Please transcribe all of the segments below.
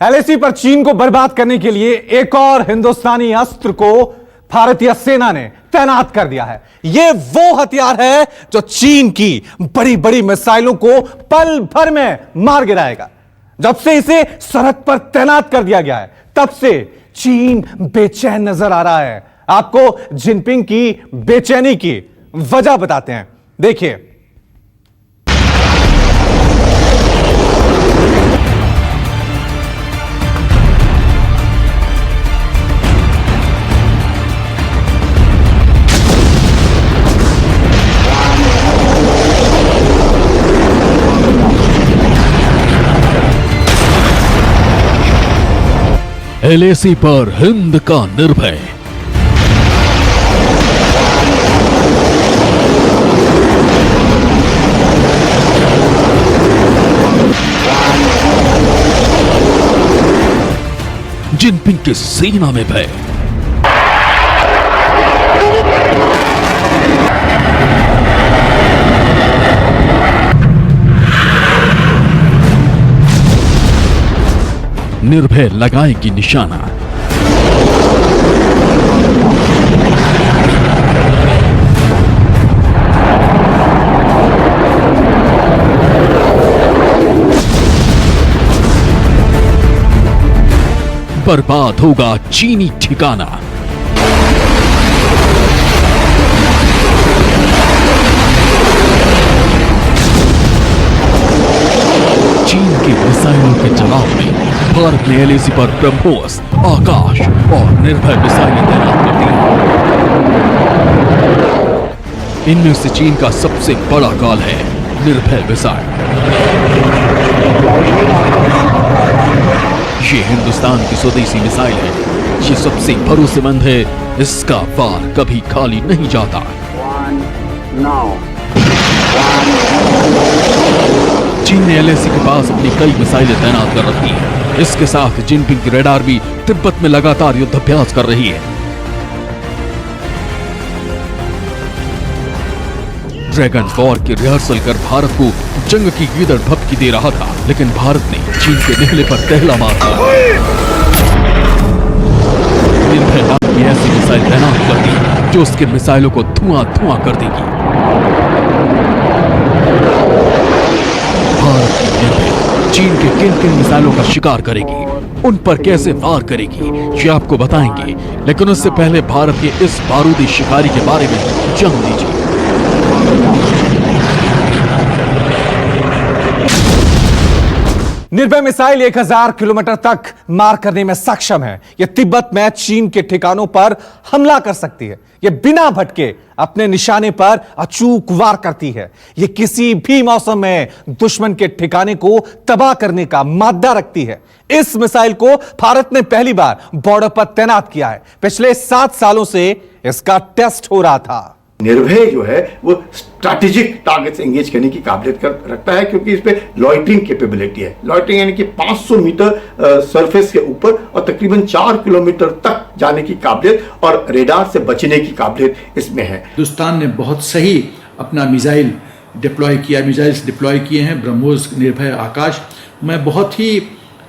LAC पर चीन को बर्बाद करने के लिए एक और हिंदुस्तानी अस्त्र को भारतीय सेना ने तैनात कर दिया है। यह वो हथियार है जो चीन की बड़ी बड़ी मिसाइलों को पल भर में मार गिराएगा। जब से इसे सरहद पर तैनात कर दिया गया है, तब से चीन बेचैन नजर आ रहा है। आपको जिनपिंग की बेचैनी की वजह बताते हैं, देखिए। एलएसी पर हिंद का निर्भय। जिनपिंग की सेना में भय। निर्भय लगाएगी निशाना। बर्बाद होगा चीनी ठिकाना। चीन की मिसाइलों के जवाब में भारत ने एलएसी पर ब्रह्मोस, आकाश और निर्भय मिसाइलें तैनात कर दी। इनमें से चीन का सबसे बड़ा काल है निर्भय मिसाइल। ये हिंदुस्तान की स्वदेशी मिसाइल है। ये सबसे भरोसेमंद है। इसका वार कभी खाली नहीं जाता। चीन ने एलएसी के पास अपनी कई मिसाइलें तैनात कर रखी हैं। इसके साथ जिनपिंग की रेडार भी तिब्बत में लगातार युद्धाभ्यास कर रही है। ड्रैगन वॉर की रिहर्सल कर भारत को जंग की गीदड़ भपकी दे रहा था, लेकिन भारत ने चीन के निकले पर पहला मार दिया। निर्भय नाम की ऐसी मिसाइल तैनात कर दी जो उसके मिसाइलों को धुआं धुआं कर देगी। भारत की निर्भय चीन के किन किन मिसाइलों का शिकार करेगी, उन पर कैसे वार करेगी, ये आपको बताएंगे। लेकिन उससे पहले भारत के इस बारूदी शिकारी के बारे में जान लीजिए। निर्भय मिसाइल 1000 किलोमीटर तक मार करने में सक्षम है। यह तिब्बत में चीन के ठिकानों पर हमला कर सकती है। यह बिना भटके अपने निशाने पर अचूक वार करती है। यह किसी भी मौसम में दुश्मन के ठिकाने को तबाह करने का मादा रखती है। इस मिसाइल को भारत ने पहली बार बॉर्डर पर तैनात किया है। पिछले 7 सालों से इसका टेस्ट हो रहा था। निर्भय जो है वो स्ट्रैटेजिक टारगेट्स एंगेज करने की काबिलियत रखता है, क्योंकि इस पे लॉइटरिंग कैपेबिलिटी है। लॉइटरिंग यानी कि 500 मीटर सरफेस के ऊपर और तकरीबन 4 किलोमीटर तक जाने की काबिलियत और रेडार से बचने की काबिलियत इसमें है। हिंदुस्तान ने बहुत सही अपना मिसाइल डिप्लॉय किया, मिसाइल्स डिप्लॉय किए हैं, ब्रह्मोस, निर्भय, आकाश। मैं बहुत ही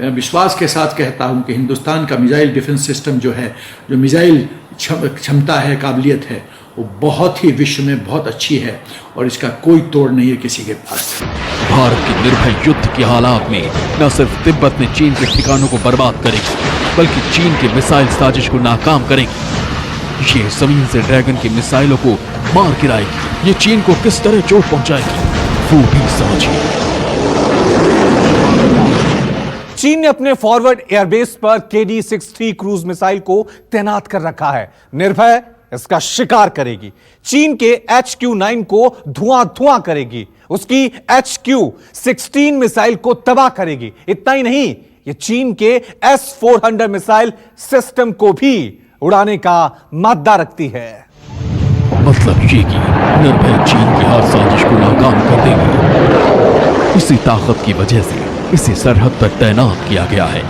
विश्वास के साथ कहता हूं कि हिंदुस्तान का मिसाइल डिफेंस सिस्टम जो है, जो मिसाइल क्षमता है, काबिलियत है, वो बहुत ही विश्व में बहुत अच्छी है और इसका कोई तोड़ नहीं है किसी के पास। भारत की निर्भय युद्ध के हालात में न सिर्फ तिब्बत में चीन के ठिकानों को बर्बाद करेगी, बल्कि चीन के मिसाइल साजिश को नाकाम करेगी। ये जमीन से ड्रैगन की मिसाइलों को मार गिराएगी। ये चीन को किस तरह चोट पहुंचाएगी, वो भी समझिए। चीन ने अपने फॉरवर्ड एयरबेस पर KD-63 क्रूज मिसाइल को तैनात कर रखा है। निर्भय इसका शिकार करेगी। चीन के HQ-9 को धुआं धुआं करेगी। उसकी HQ-16 मिसाइल को तबाह करेगी। इतना ही नहीं, यह चीन के S-400 मिसाइल सिस्टम को भी उड़ाने का मादा रखती है। मतलब ये कि निर्भय चीन की हर साजिश को नाकाम कर देगी। इसी ताकत की वजह से इसे सरहद पर तैनात किया गया है।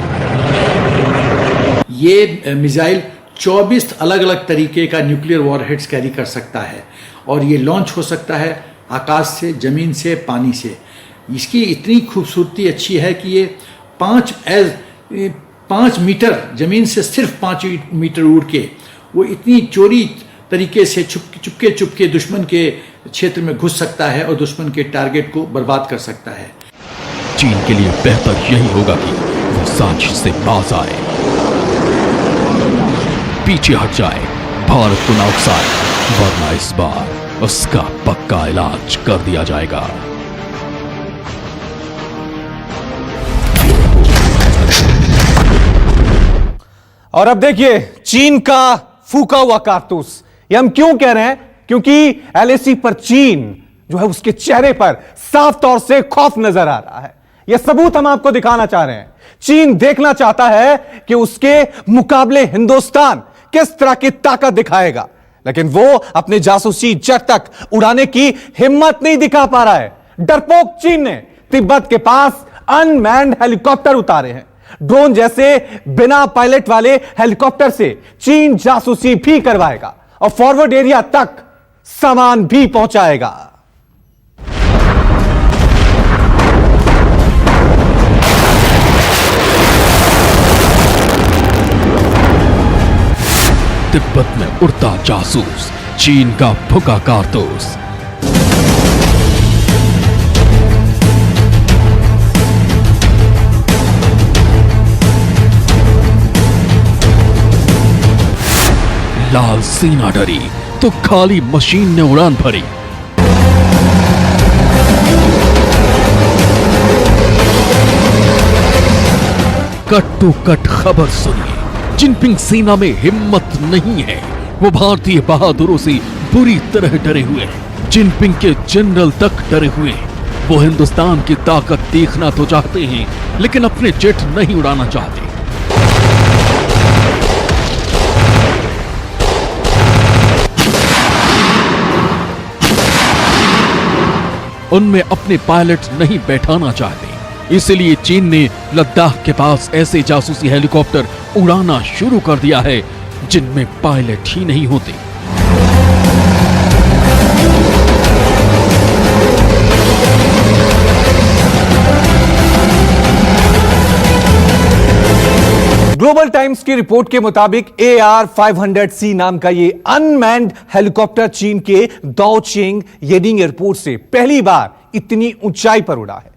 ये मिसाइल 24 अलग अलग तरीके का न्यूक्लियर वॉरहेड्स कैरी कर सकता है और ये लॉन्च हो सकता है आकाश से, जमीन से, पानी से। इसकी इतनी खूबसूरती अच्छी है कि ये 5 5 मीटर जमीन से सिर्फ 5 मीटर उड़ के वो इतनी चोरी तरीके से चुपके दुश्मन के क्षेत्र में घुस सकता है और दुश्मन के टारगेट को बर्बाद कर सकता है। चीन के लिए बेहतर यही होगा कि वो साजिश से बाज आए, पीछे हट जाए, भारत को ना उकसाए, वरना इस बार उसका पक्का इलाज कर दिया जाएगा। और अब देखिए चीन का फूका हुआ कारतूस। ये हम क्यों कह रहे हैं? क्योंकि एलएसी पर चीन जो है उसके चेहरे पर साफ तौर से खौफ नजर आ रहा है। यह सबूत हम आपको दिखाना चाह रहे हैं। चीन देखना चाहता है कि उसके मुकाबले हिंदुस्तान किस तरह की ताकत दिखाएगा, लेकिन वो अपने जासूसी जेट तक उड़ाने की हिम्मत नहीं दिखा पा रहा है। डरपोक चीन ने तिब्बत के पास अनमैन्ड हेलीकॉप्टर उतारे हैं। ड्रोन जैसे बिना पायलट वाले हेलीकॉप्टर से चीन जासूसी भी करवाएगा और फॉरवर्ड एरिया तक सामान भी पहुंचाएगा। तिब्बत में उड़ता जासूस, चीन का फुका कारतूस। लाल सीना डरी तो खाली मशीन ने उड़ान भरी। कट टू कट खबर सुनिए। जिनपिंग सेना में हिम्मत नहीं है, वो भारतीय बहादुरों से बुरी तरह डरे हुए हैं। जिनपिंग के जनरल तक डरे हुए हैं। वो हिंदुस्तान की ताकत देखना तो चाहते हैं, लेकिन अपने जेट नहीं उड़ाना चाहते। उनमें अपने पायलट नहीं बैठाना चाहते। इसलिए चीन ने लद्दाख के पास ऐसे जासूसी हेलीकॉप्टर उड़ाना शुरू कर दिया है जिनमें पायलट ही नहीं होते। ग्लोबल टाइम्स की रिपोर्ट के मुताबिक AR-500C नाम का ये अनमैन्ड हेलीकॉप्टर चीन के दाओचिंग येनिंग एयरपोर्ट से पहली बार इतनी ऊंचाई पर उड़ा है।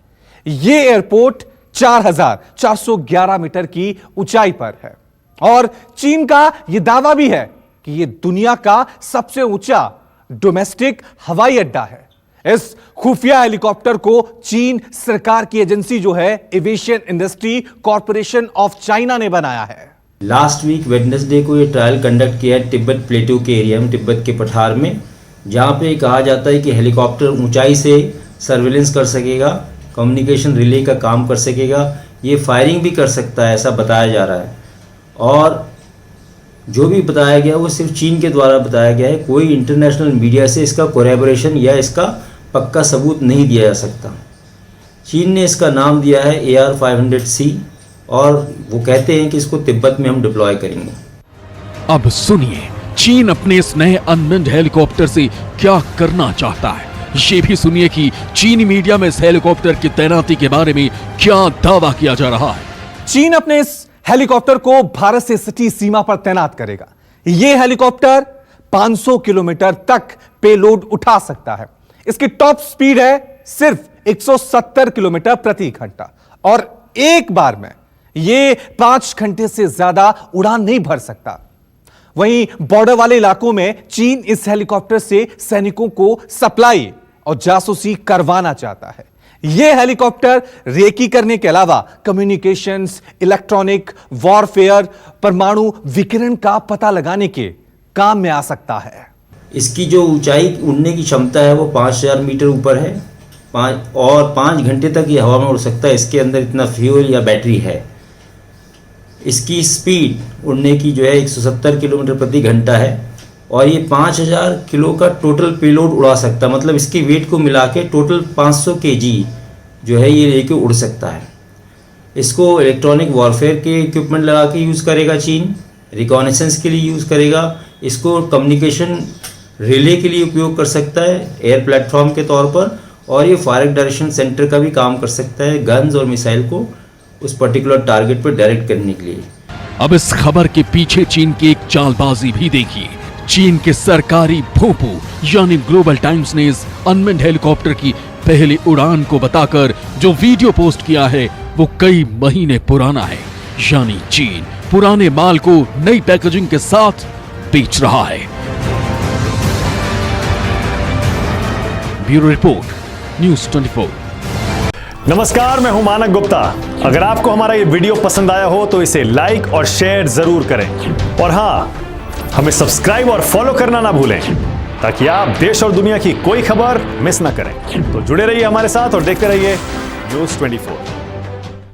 ये एयरपोर्ट 4,411 मीटर की ऊंचाई पर है और चीन का यह दावा भी है कि यह दुनिया का सबसे ऊंचा डोमेस्टिक हवाई अड्डा है। इस खुफिया हेलीकॉप्टर को चीन सरकार की एजेंसी जो है aviation industry corporation of China ने बनाया है। लास्ट वीक वेडनेसडे को ये ट्रायल कंडक्ट किया है तिब्बत प्लेटू के एरिया में, तिब्बत के पठार में, जहाँ पे कहा जाता है कि हेलीकॉप्टर ऊंचाई से सर्विलेंस कर सकेगा, कम्युनिकेशन रिले का काम कर सकेगा, ये फायरिंग भी कर सकता है, ऐसा बताया जा रहा है। और जो भी बताया गया वो सिर्फ चीन के द्वारा बताया गया है। कोई इंटरनेशनल मीडिया से इसका कोलैबोरेशन या इसका पक्का सबूत नहीं दिया जा सकता। चीन ने इसका नाम दिया है AR-500C और वो कहते हैं कि इसको तिब्बत में हम डिप्लॉय करेंगे। अब सुनिए चीन अपने इस नए अनमैन्ड हेलीकॉप्टर से क्या करना चाहता है। ये भी सुनिए कि चीनी मीडिया में इस हेलीकॉप्टर की तैनाती के बारे में क्या दावा किया जा रहा है। चीन अपने इस हेलीकॉप्टर को भारत से सटी सीमा पर तैनात करेगा। यह हेलीकॉप्टर 500 किलोमीटर तक पेलोड उठा सकता है। इसकी टॉप स्पीड है सिर्फ 170 किलोमीटर प्रति घंटा और एक बार में यह 5 घंटे से ज्यादा उड़ान नहीं भर सकता। वहीं बॉर्डर वाले इलाकों में चीन इस हेलीकॉप्टर से सैनिकों को सप्लाई और जासूसी करवाना चाहता है। यह हेलीकॉप्टर रेकी करने के अलावा कम्युनिकेशंस, इलेक्ट्रॉनिक वॉरफेयर, परमाणु विकिरण का पता लगाने के काम में आ सकता है। इसकी जो ऊंचाई उड़ने की क्षमता है वो 5000 मीटर ऊपर है और 5 घंटे तक ये हवा में उड़ सकता है। इसके अंदर इतना फ्यूल या बैटरी है। इसकी स्पीड उड़ने की जो है 170 किलोमीटर प्रति घंटा है और ये 5000 किलो का टोटल पेलोड उड़ा सकता है। मतलब इसके वेट को मिला के टोटल 500 kg जो है ये लेके उड़ सकता है। इसको इलेक्ट्रॉनिक वॉरफेयर के इक्विपमेंट लगा के यूज़ करेगा चीन, रिकॉनेसेंस के लिए यूज़ करेगा, इसको कम्युनिकेशन रिले के लिए उपयोग कर सकता है एयर प्लेटफॉर्म के तौर पर, और ये फायर डायरेक्शन सेंटर का भी काम कर सकता है, गन्स और मिसाइल को उस पर्टिकुलर टारगेट पर डायरेक्ट करने के लिए। अब इस खबर के पीछे चीन की एक चालबाजी भी देखिए। चीन के सरकारी भोंपू यानी ग्लोबल टाइम्स ने इस अनमैन्ड हेलीकॉप्टर की पहली उड़ान को बताकर जो वीडियो पोस्ट किया है वो कई महीने पुराना है, यानी चीन पुराने माल को नई पैकेजिंग के साथ बेच रहा है। Bureau report, news 24। नमस्कार, मैं हूं मानक गुप्ता। अगर आपको हमारा ये वीडियो पसंद आया हो तो इसे लाइक और शेयर जरूर करें, और हां, हमें सब्सक्राइब और फॉलो करना ना भूलें ताकि आप देश और दुनिया की कोई खबर मिस ना करें। तो जुड़े रहिए हमारे साथ और देखते रहिए न्यूज़ 24।